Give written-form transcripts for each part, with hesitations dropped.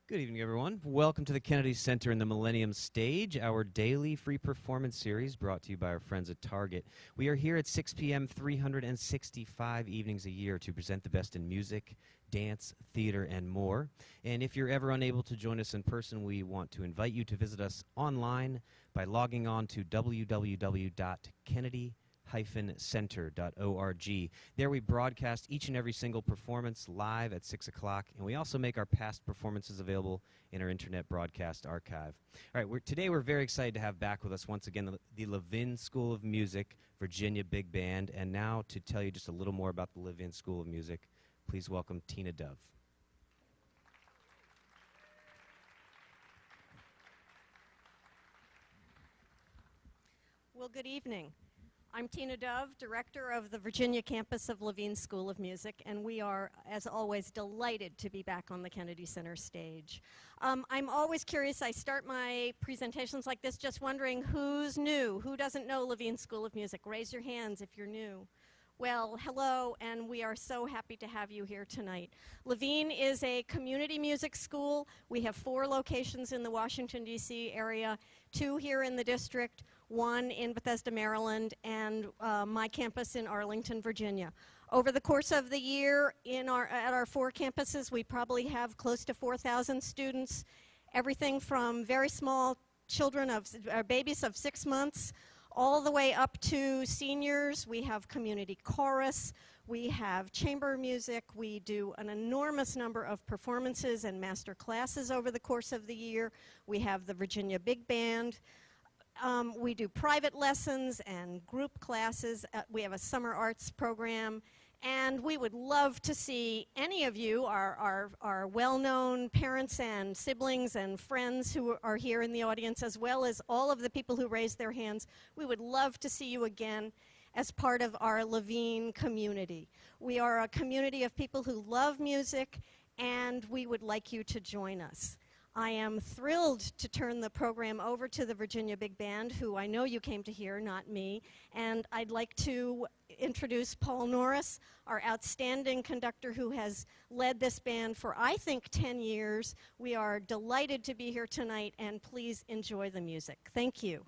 Good evening, everyone. Welcome to the Kennedy Center and the Millennium Stage, our daily free performance series brought to you by our friends at Target. We are here at 6 p.m. 365 evenings a year to present the best in music, dance, theater, and more. And if you're ever unable to join us in person, we want to invite you to visit us online by logging on to www.kennedy-center.org. There we broadcast each and every single performance live at 6 o'clock, and we also make our past performances available in our internet broadcast archive. All right, today we're very excited to have back with us once again the Levine School of Music, Virginia Big Band, and now to tell you just a little more about the Levine School of Music, please welcome Tina Dove. Well, good evening. I'm Tina Dove, director of the Virginia campus of Levine School of Music, and we are, as always, delighted to be back on the Kennedy Center stage. I'm always curious. I start my presentations like this just wondering who's new, who doesn't know Levine School of Music. Raise your hands if you're new. Well, hello, and we are so happy to have you here tonight. Levine is a community music school. We have 4 locations in the Washington, D.C. area, 2 here in the district, 1 in Bethesda, Maryland, and my campus in Arlington, Virginia. Over the course of the year at our 4 campuses, we probably have close to 4,000 students, everything from very small children babies of 6 months, all the way up to seniors. We have community chorus, we have chamber music, we do an enormous number of performances and master classes over the course of the year. We have the Virginia Big Band. We do private lessons and group classes. We have a summer arts program. And we would love to see any of you, our well-known parents and siblings and friends who are here in the audience, as well as all of the people who raised their hands. We would love to see you again as part of our Levine community. We are a community of people who love music, and we would like you to join us. I am thrilled to turn the program over to the Virginia Big Band, who I know you came to hear, not me. And I'd like to introduce Paul Norris, our outstanding conductor who has led this band for, I think, 10 years. We are delighted to be here tonight, and please enjoy the music. Thank you.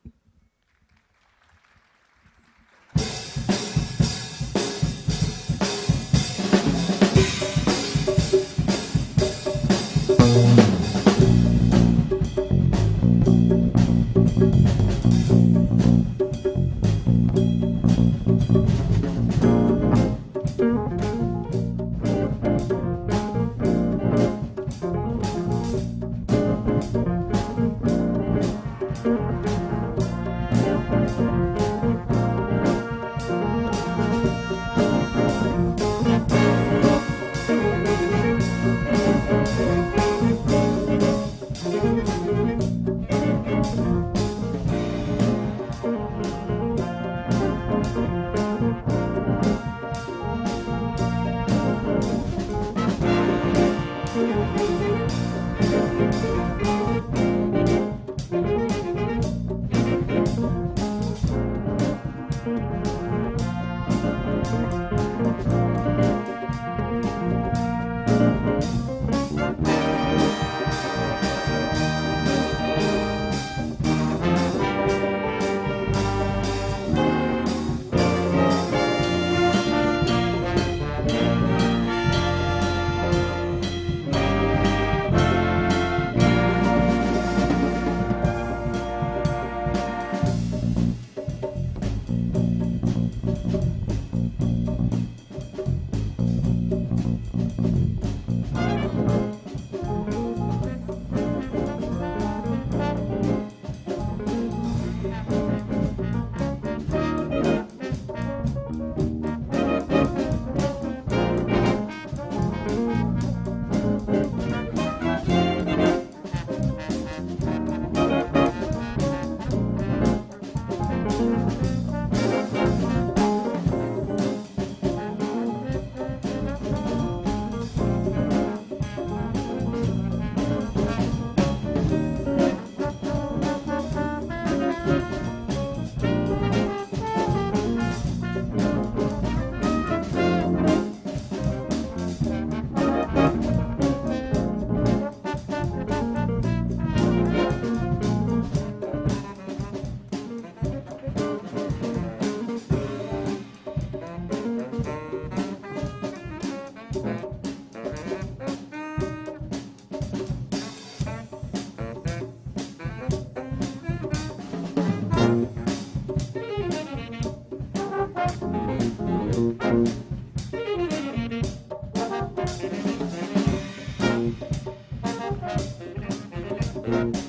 Thank you.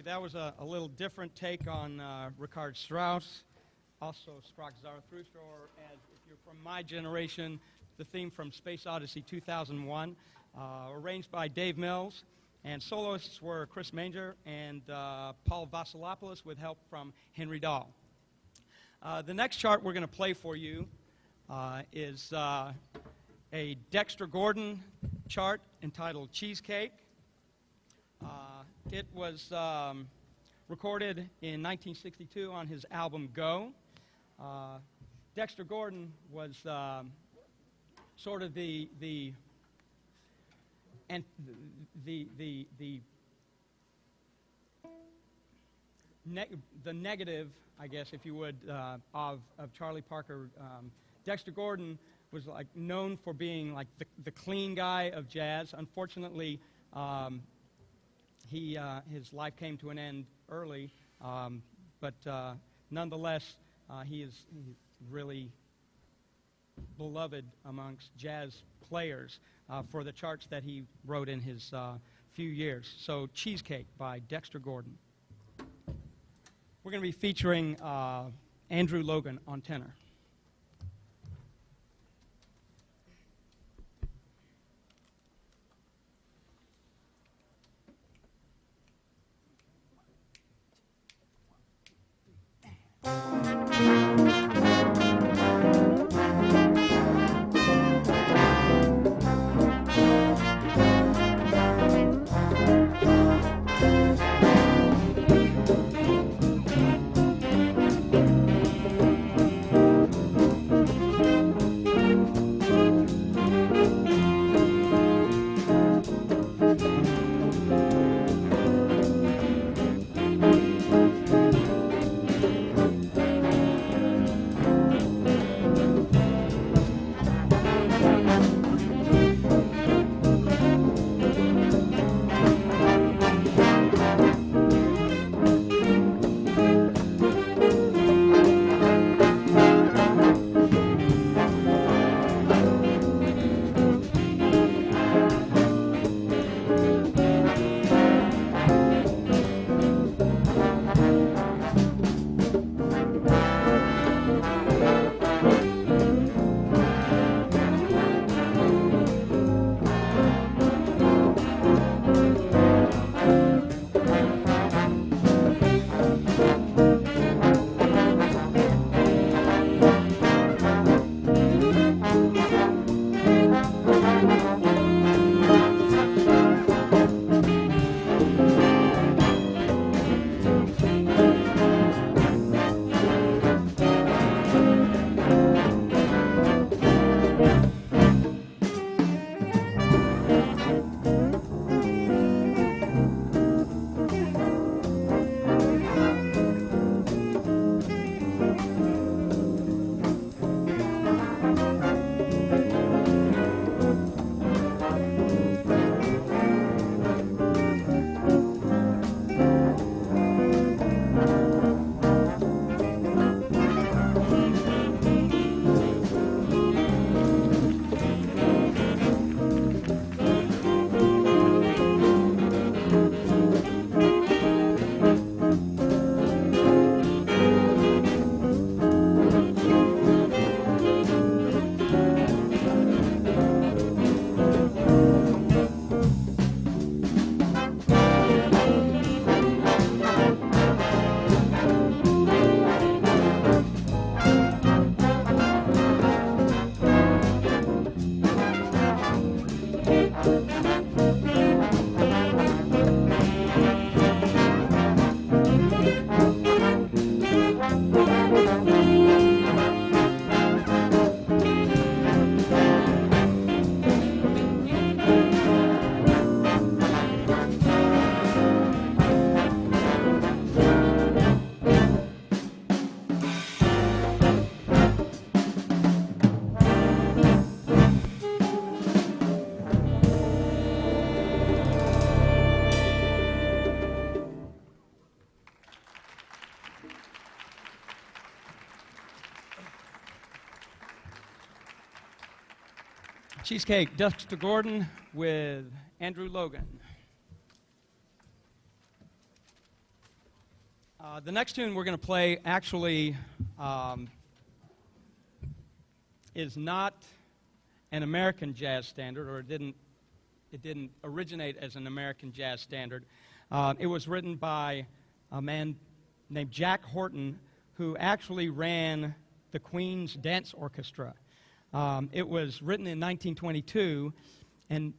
That was a little different take on Richard Strauss, also Sprach Zarathustra, or as if you're from my generation, the theme from Space Odyssey 2001, arranged by Dave Mills, and soloists were Chris Manger and Paul Vasilopoulos with help from Henry Dahl. The next chart we're going to play for you is a Dexter Gordon chart entitled Cheesecake. It was recorded in 1962 on his album Go. Dexter Gordon was sort of the negative, I guess, if you would, of Charlie Parker. Dexter Gordon was like known for being like the clean guy of jazz. Unfortunately, his life came to an end early, but nonetheless, he is really beloved amongst jazz players for the charts that he wrote in his few years. So, Cheesecake by Dexter Gordon. We're going to be featuring Andrew Logan on tenor. Cheesecake, Dexter Gordon with Andrew Logan. The next tune we're going to play actually is not an American jazz standard, or it didn't originate as an American jazz standard. It was written by a man named Jack Horton, who actually ran the Queen's Dance Orchestra. It was written in 1922 and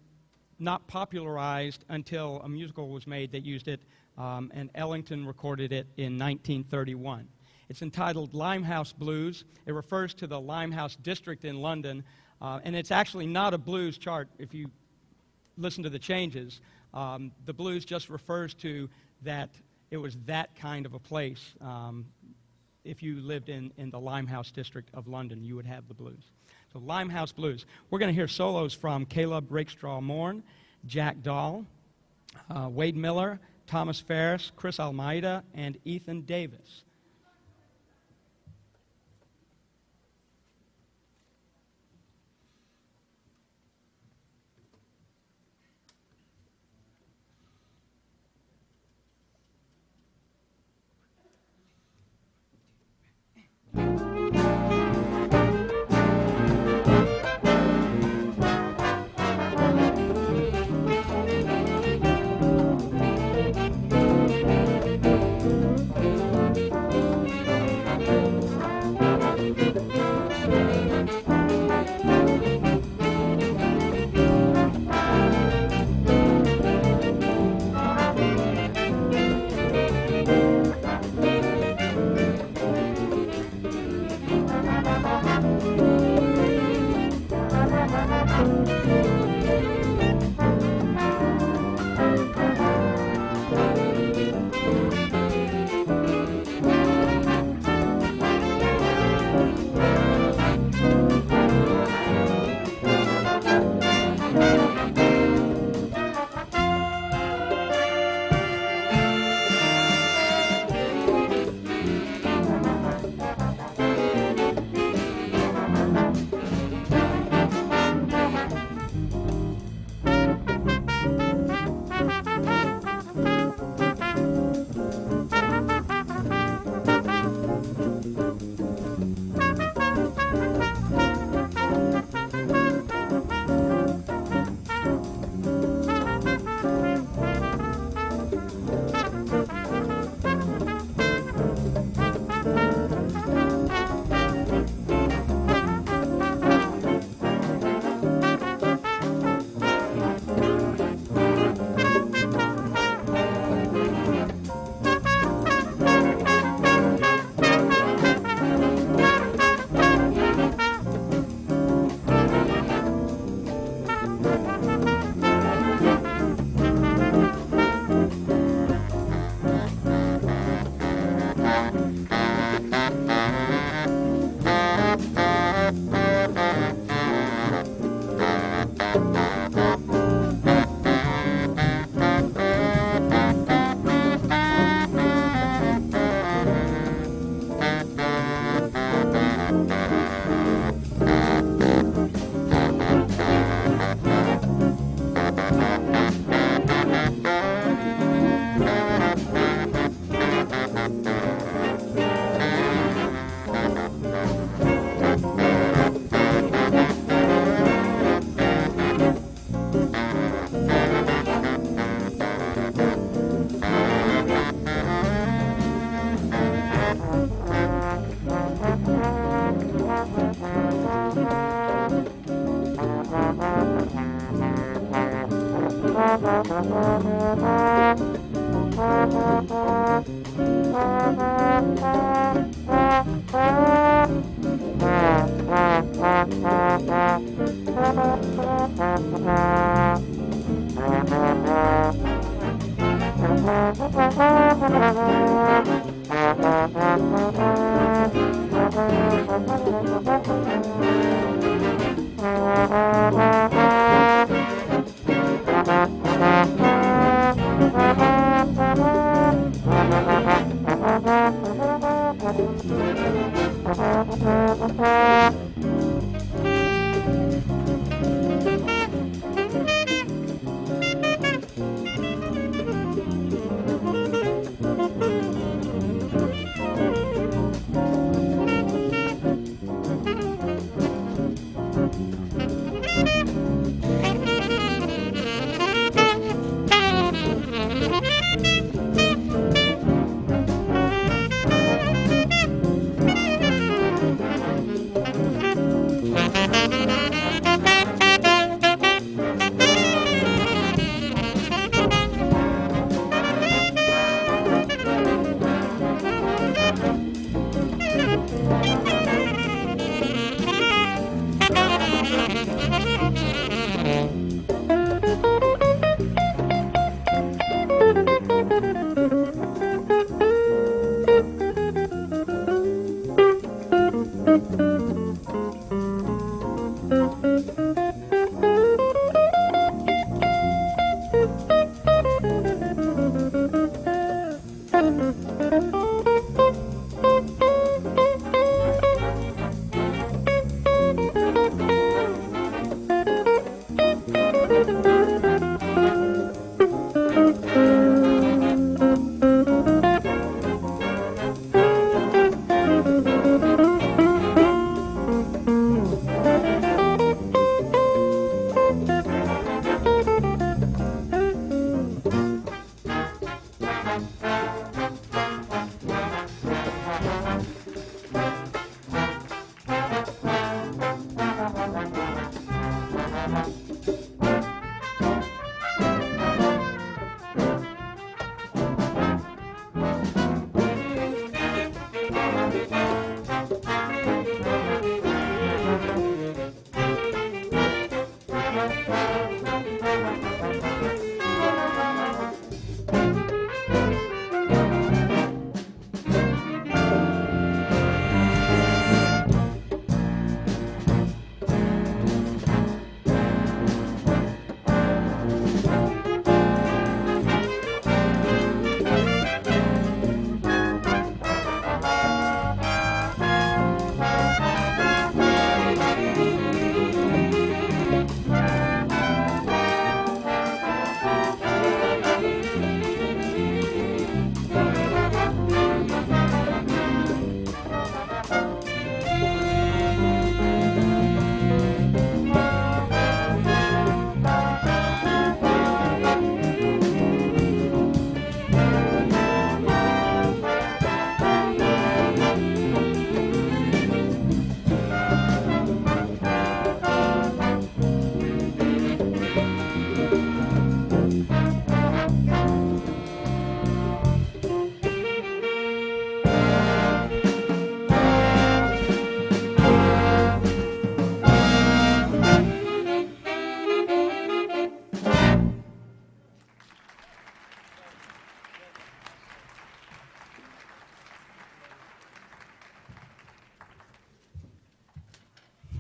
not popularized until a musical was made that used it, and Ellington recorded it in 1931. It's entitled Limehouse Blues. It refers to the Limehouse district in London, and it's actually not a blues chart if you listen to the changes. The blues just refers to that it was that kind of a place. If you lived in the Limehouse district of London, you would have the blues. So Limehouse Blues. We're going to hear solos from Caleb Rakestraw Morn, Jack Dahl, Wade Miller, Thomas Ferris, Chris Almeida, and Ethan Davis.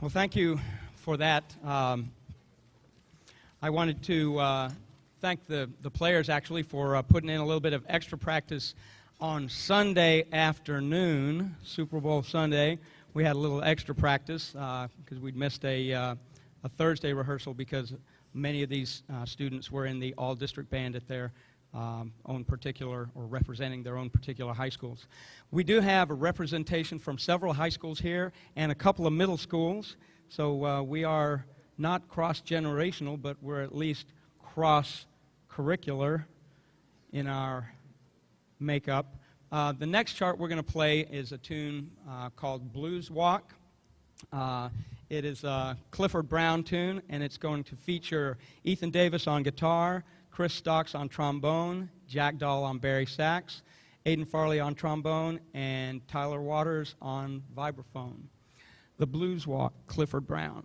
Well, thank you for that. I wanted to thank the players, actually, for putting in a little bit of extra practice on Sunday afternoon, Super Bowl Sunday. We had a little extra practice because we'd missed a Thursday rehearsal because many of these students were in the all-district band at their own particular, or representing their own particular high schools. We do have a representation from several high schools here and a couple of middle schools, so we are not cross-generational, but we're at least cross-curricular in our makeup. The next chart we're going to play is a tune called Blues Walk. It is a Clifford Brown tune, and it's going to feature Ethan Davis on guitar, Chris Stocks on trombone, Jack Dahl on bari sax, Aidan Farley on trombone, and Tyler Waters on vibraphone. The Blues Walk, Clifford Brown.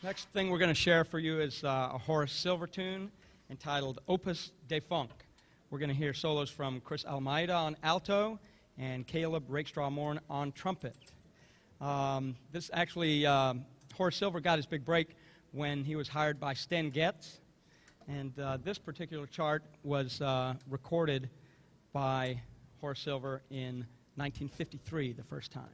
Next thing we're going to share for you is a Horace Silver tune entitled Opus de Funk. We're going to hear solos from Chris Almeida on alto and Caleb Rakestraw-Morn on trumpet. This actually, Horace Silver got his big break when he was hired by Stan Getz, and this particular chart was recorded by Horace Silver in 1953, the first time.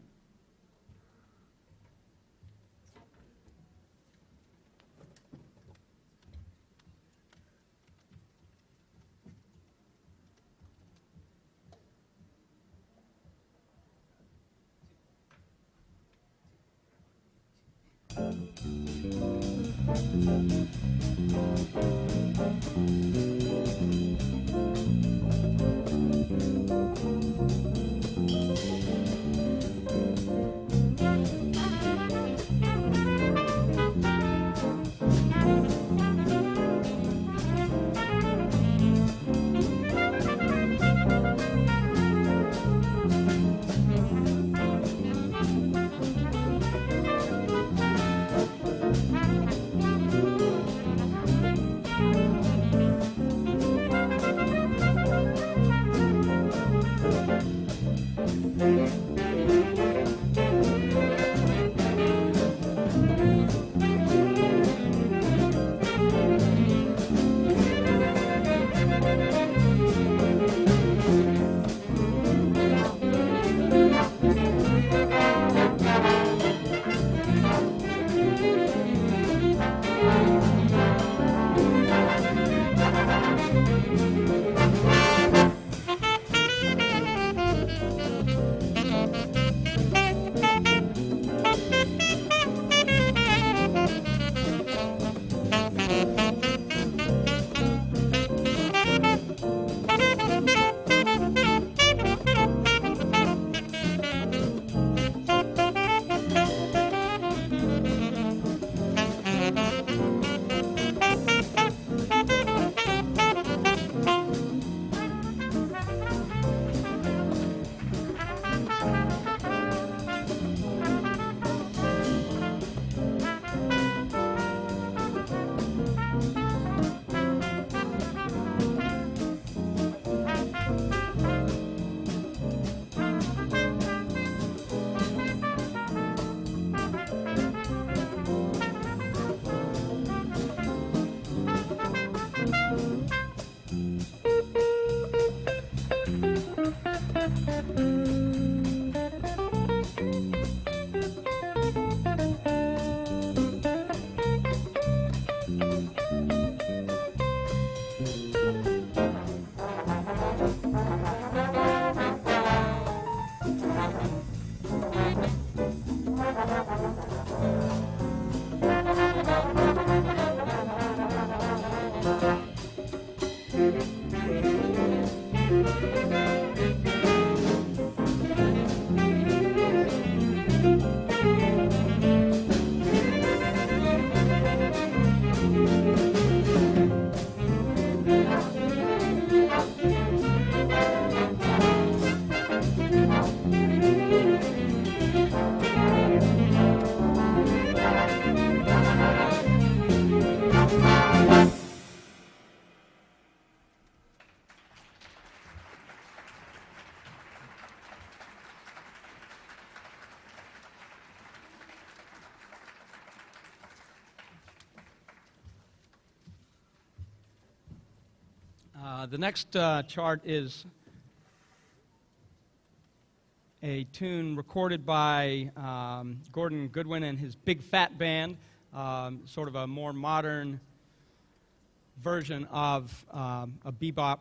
The next chart is a tune recorded by Gordon Goodwin and his Big Fat Band, sort of a more modern version of a bebop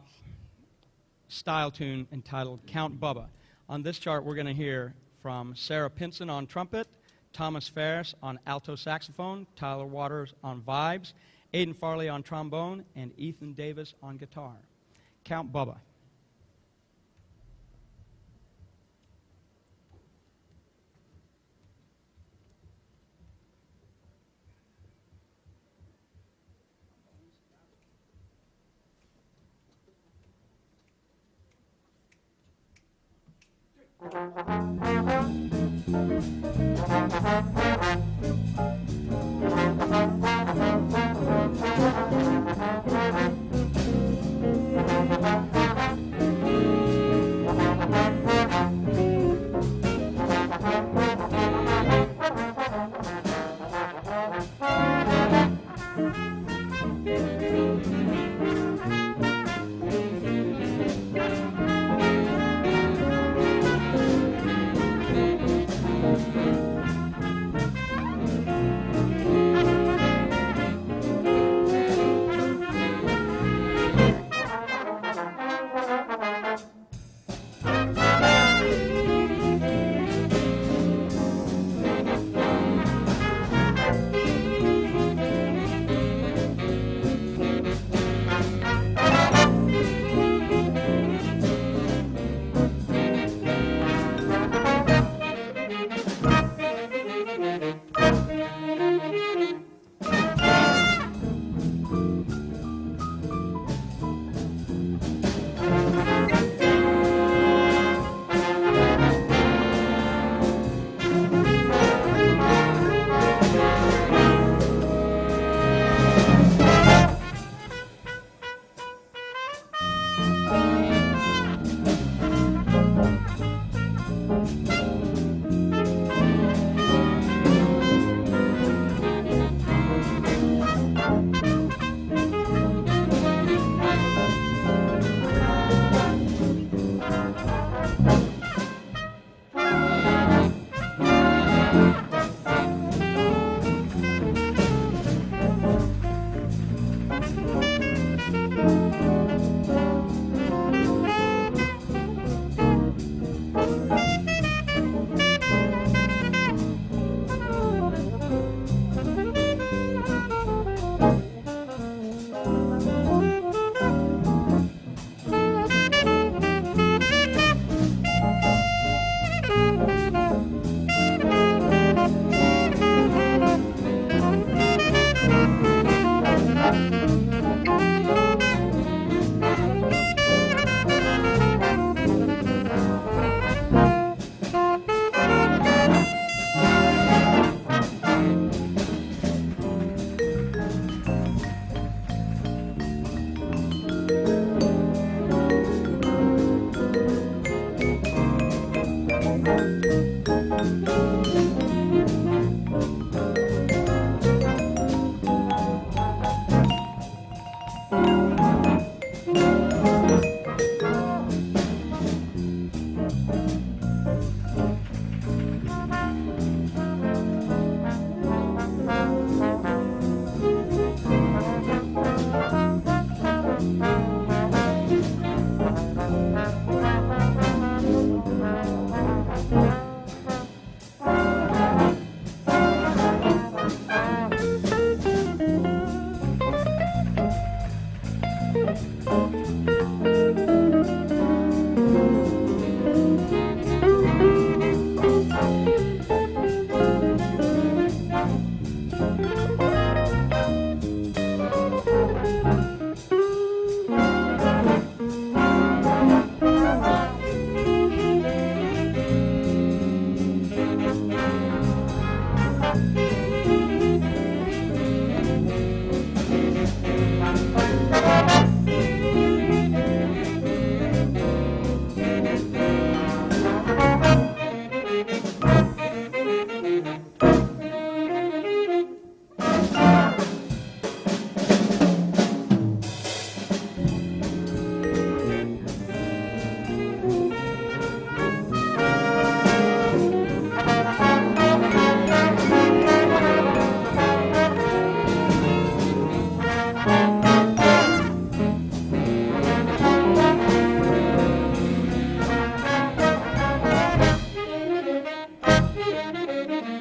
style tune entitled Count Bubba. On this chart, we're going to hear from Sarah Pinson on trumpet, Thomas Ferris on alto saxophone, Tyler Waters on vibes, Aidan Farley on trombone, and Ethan Davis on guitar. Count Bubba.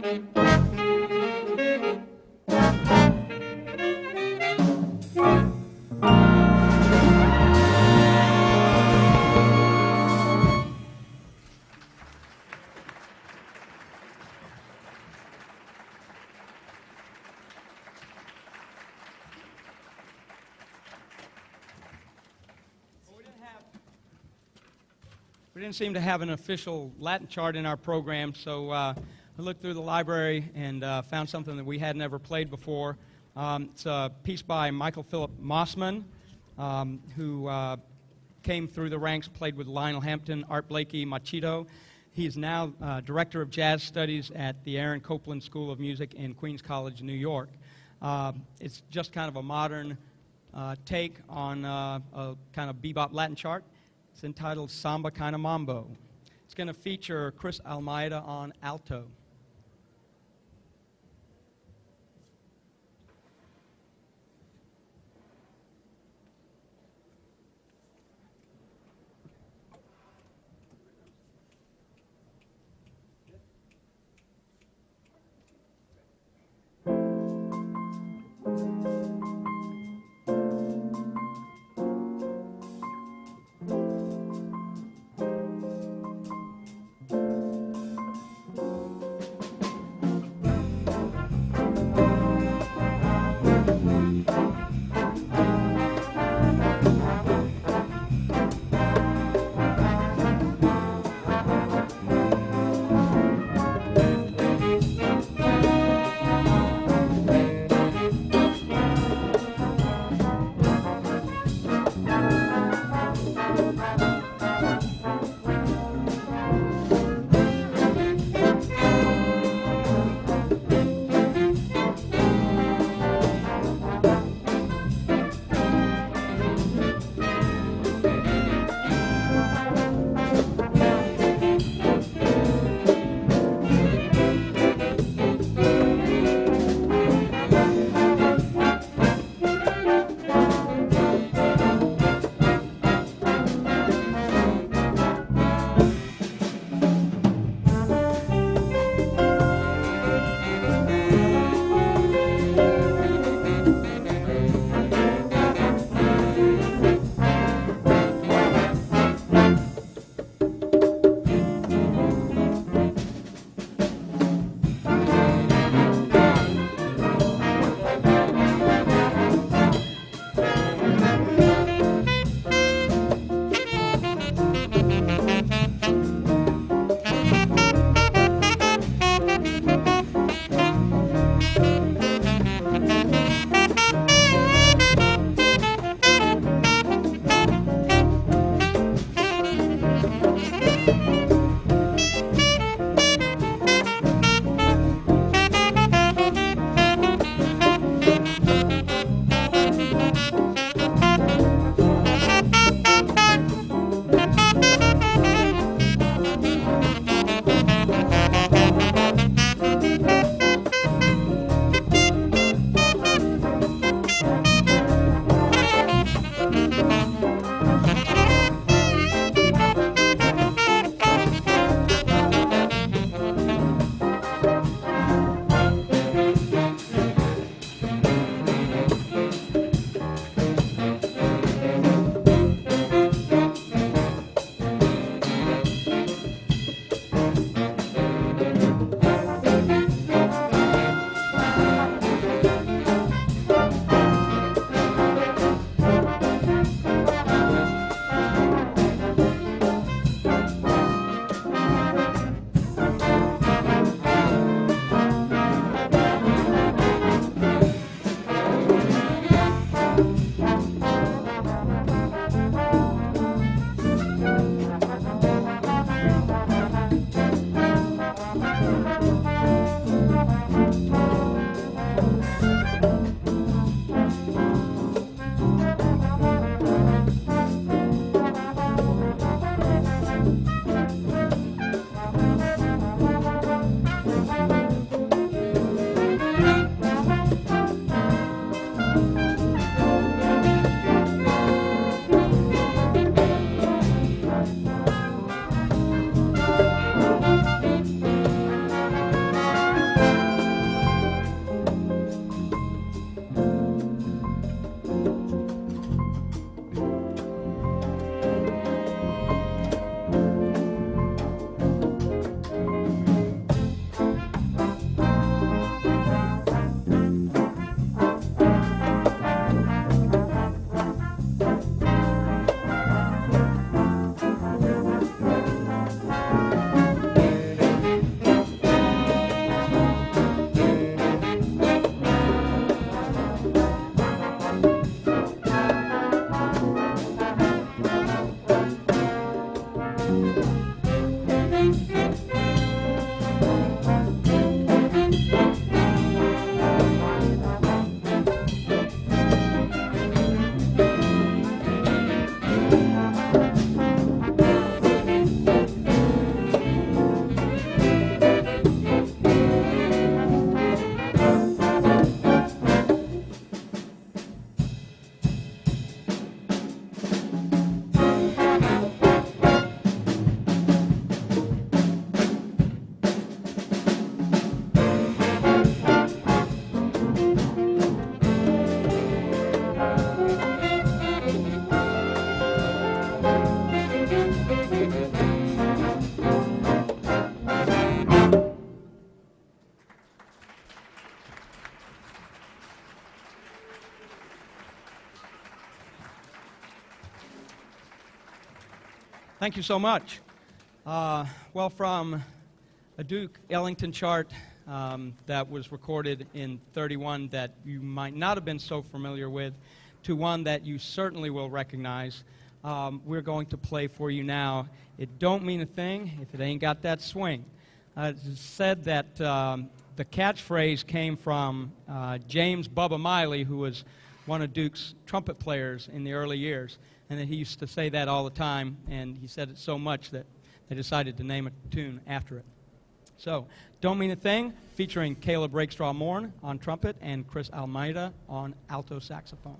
We didn't seem to have an official Latin chart in our program, so I looked through the library and found something that we had never played before. It's a piece by Phillip Mossman, who came through the ranks, played with Lionel Hampton, Art Blakey, Machito. He is now Director of Jazz Studies at the Aaron Copland School of Music in Queens College, New York. It's just kind of a modern take on a kind of bebop Latin chart. It's entitled Samba Kinda Mambo. It's going to feature Chris Almeida on alto. Thank you so much. Well, from a Duke Ellington chart that was recorded in 31 that you might not have been so familiar with, to one that you certainly will recognize, we're going to play for you now. It don't mean a thing if it ain't got that swing. It's said that the catchphrase came from James Bubba Miley, who was one of Duke's trumpet players in the early years, and that he used to say that all the time, and he said it so much that they decided to name a tune after it. So, Don't Mean a Thing, featuring Caleb Rakestraw-Morn on trumpet and Chris Almeida on alto saxophone.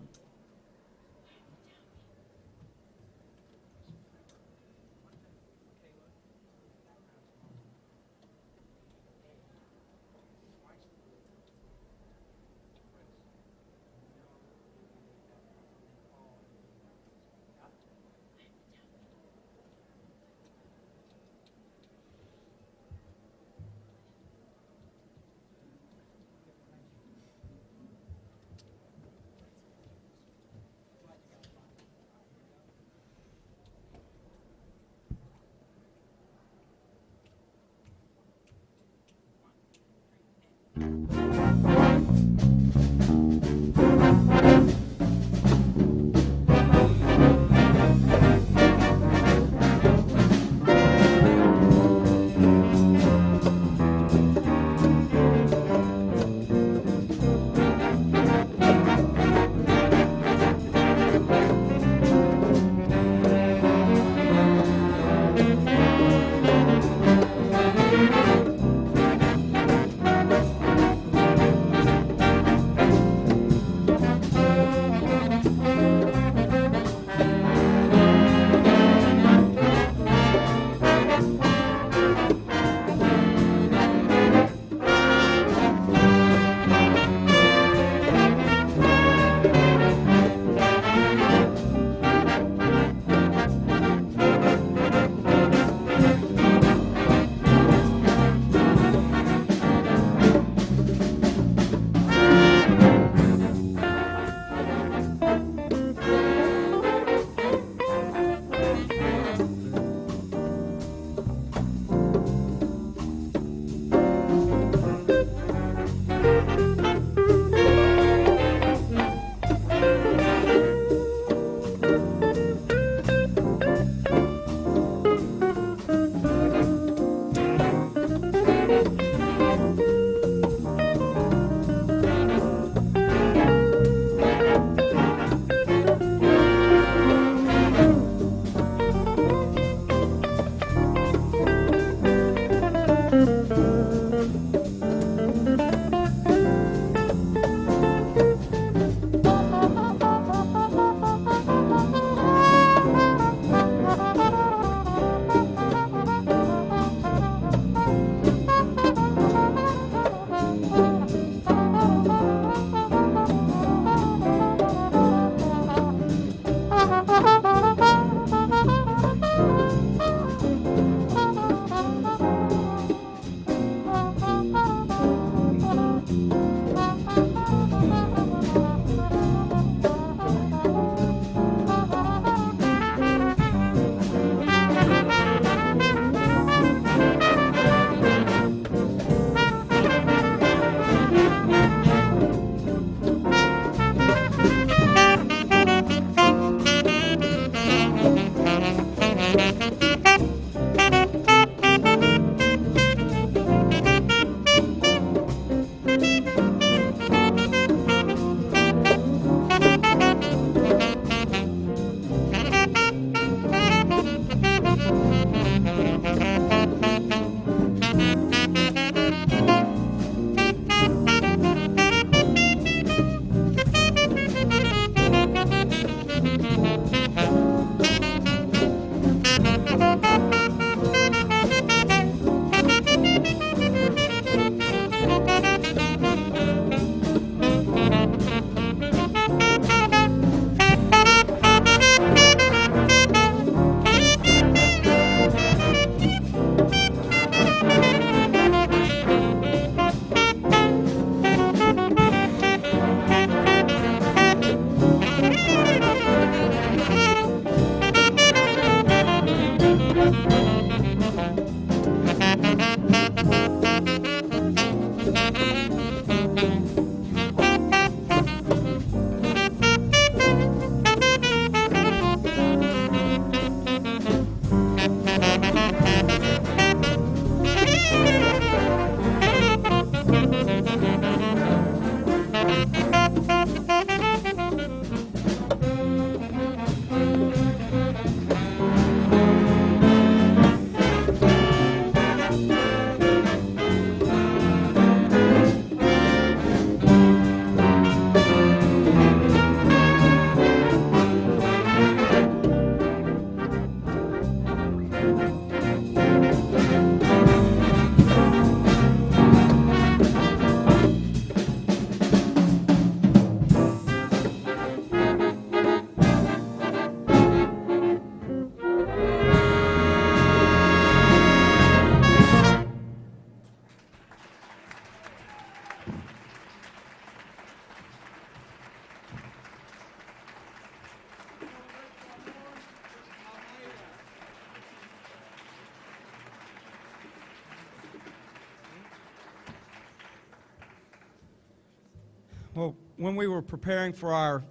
Well, when we were preparing for our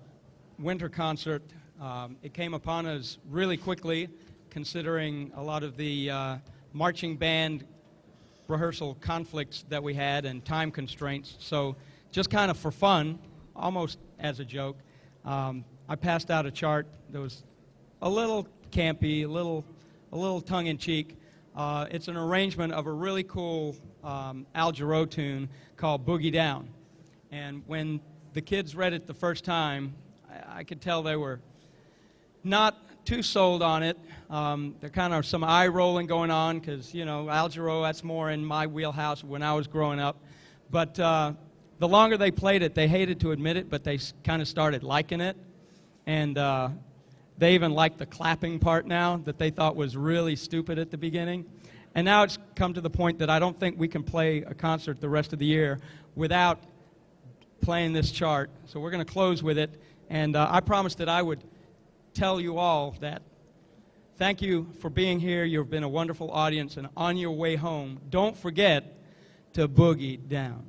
winter concert, it came upon us really quickly, considering a lot of the marching band rehearsal conflicts that we had and time constraints. So just kind of for fun, almost as a joke, I passed out a chart that was a little campy, a little tongue-in-cheek. It's an arrangement of a really cool Al Jarreau tune called Boogie Down. And when the kids read it the first time, I could tell they were not too sold on it. There kind of some eye rolling going on because, you know, Al Jarreau, that's more in my wheelhouse when I was growing up. But the longer they played it, they hated to admit it, but they kind of started liking it. And they even like the clapping part now that they thought was really stupid at the beginning. And now it's come to the point that I don't think we can play a concert the rest of the year without playing this chart. So we're going to close with it. And I promised that I would tell you all that thank you for being here. You've been a wonderful audience. And on your way home, don't forget to boogie down.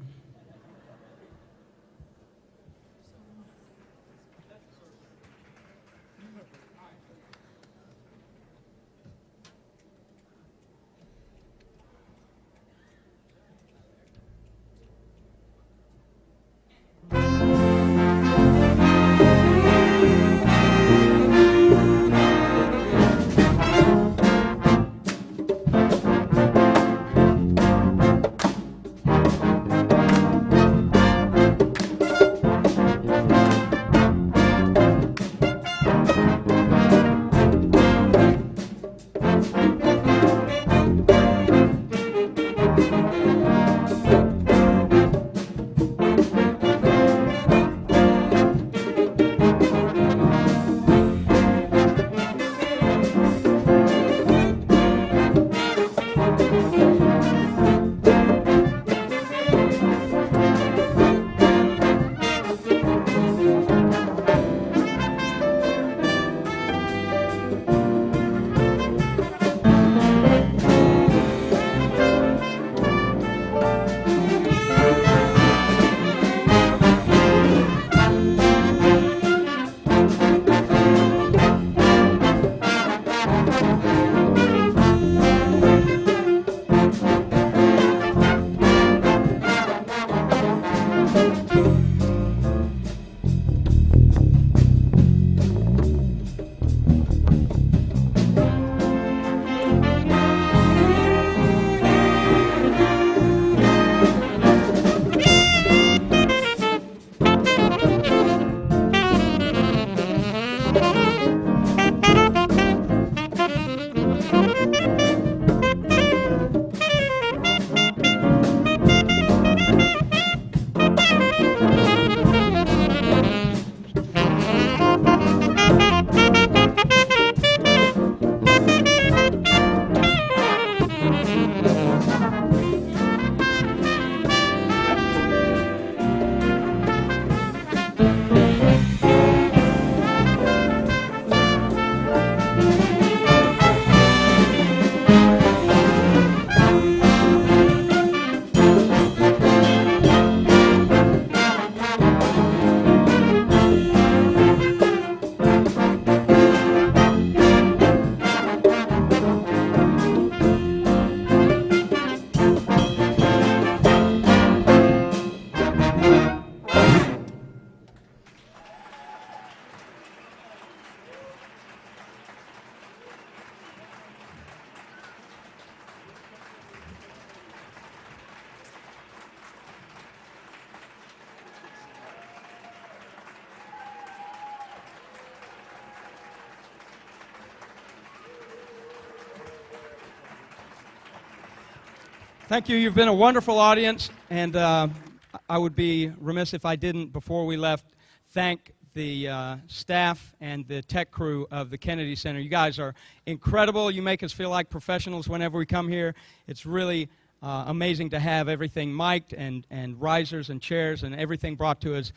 Thank you. You've been a wonderful audience, and I would be remiss if I didn't, before we left, thank the staff and the tech crew of the Kennedy Center. You guys are incredible. You make us feel like professionals whenever we come here. It's really amazing to have everything mic'd and risers and chairs and everything brought to us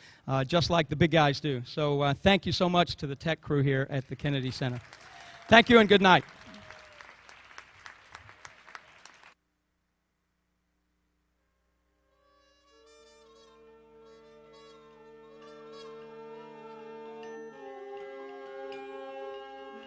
just like the big guys do. So thank you so much to the tech crew here at the Kennedy Center. Thank you and good night.